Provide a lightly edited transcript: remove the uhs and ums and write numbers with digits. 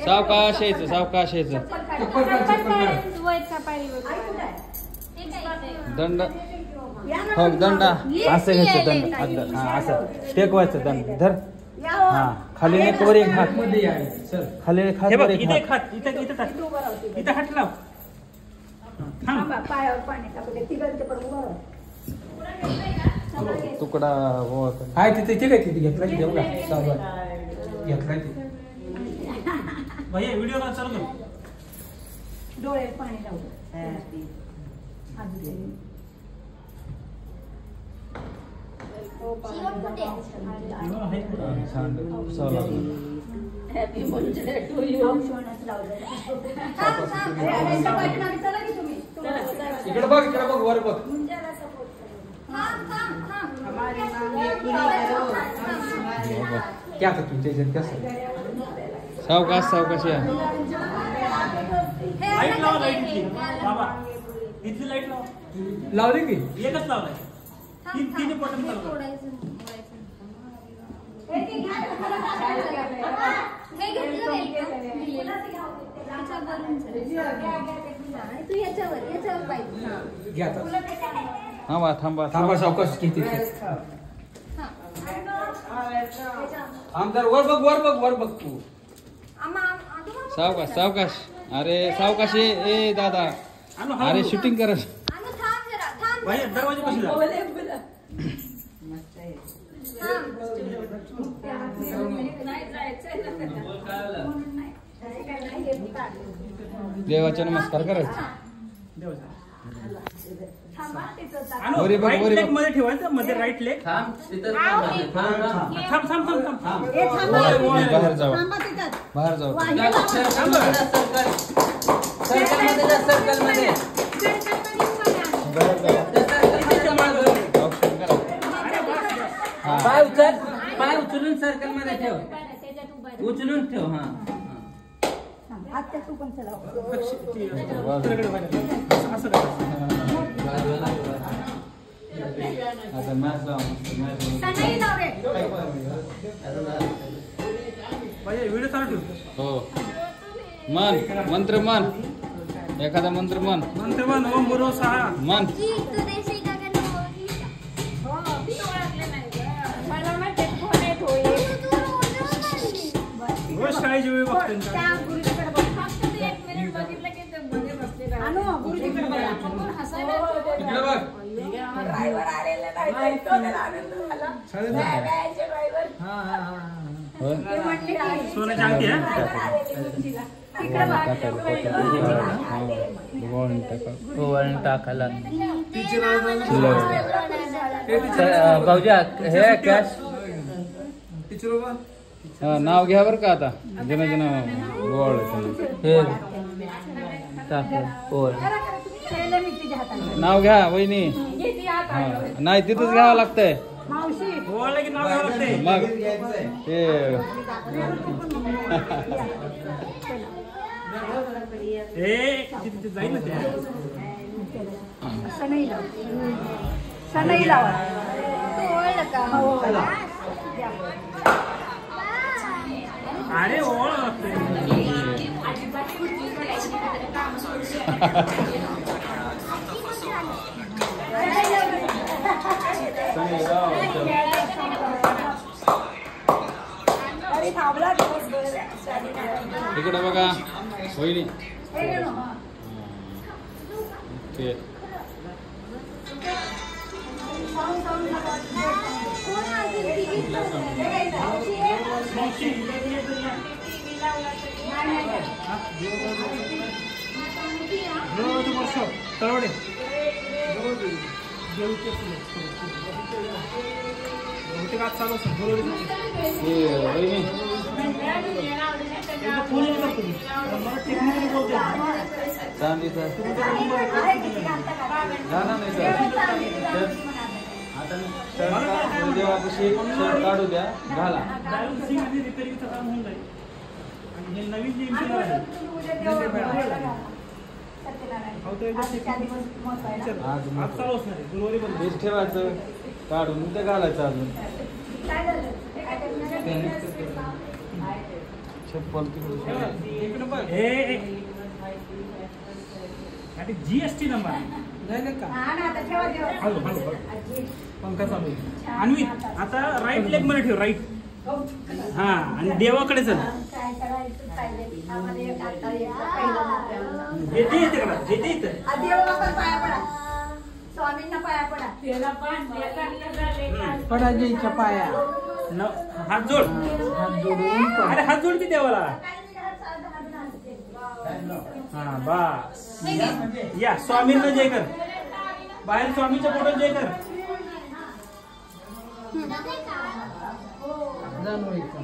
सावकाश यायचं सावकाश यायचं. दंड हो दंड असं घ्यायचं दंड हा असं टेकवायचं दंड धर हा खाली एक वर एक हात खाली एक हात वर एक हात इथे हात लाव. तुकडा हाय तिथे ठीक आहे तिथे घेतला घेऊ का घेतला भैया व्हिडिओ कॉल चालू कर. डोळ्यात पाणी लावू. Happy birthday to you. इकडे बघ वर बघ. क्या करतो तुमच्या इथे कसं सावकाश सावकाश या. लाईट लाव लाईट बाबा इथली लाईट लाव. लावली की एकच लावलाय. तीन बटन चालू थांबा थांबा थांबा सावकाश किती आमदार वर बघ तू. सावकाश सावकाश. अरे सावकाश ए दादा अरे शूटिंग करा. दरवाजे कशी देवाचा नमस्कार करायचा. मध्ये ठेवायचं मध्ये राईट लेग. बाहेर जाऊ बाहेर जाऊ. पाय उचलून सर्कल मध्ये ठेव. उचलून ठेव. हा आता तू पण चला. आता मॅच लाव. व्हिडिओ चालू ठेव. हो मन मंत्र मन एखादा मंत्र मन ओम गुरु सहा मन. शाळेची वेळ बघते. सोन्याची अंगठी टाकायला भाऊजा हे कॅश नाव घ्या बरं का आता जन गोळ हे नाव घ्या वहिनी. नाही तिथंच घ्यावं लागतंय मग ते जाईल ना. सनई लावा. अरे ओळ इकडे बघा वहिनी. ओके तळवडे चालू वहिनी चांदीचा देवापाशी शर्ट काढू द्या घाला. नवीन ठेवायचं काढून ते घालायचं अजून. चप्पल GST नंबर हा ना, आता ठेवा, ठेवा. हळू हळू हळू आजी. पंखा चालू आहे. अन्वित आता राईट लेग मध्ये ठेव राईट. हा आणि देवाकडे चल. काय करायचं पाहिजे आम्हाला एक आता एक पहिला नात्याला. जेथे येते का जेथे येते. देवाला पण पाया पडा, स्वामींना पाया पडा. पडाजीच्या पाया हात जोड. हात जोडून अरे हात जोड की देवाला. हा बस या स्वामींना जय कर. बाहेर स्वामीच्या फोटो जय कर. जाणवायचं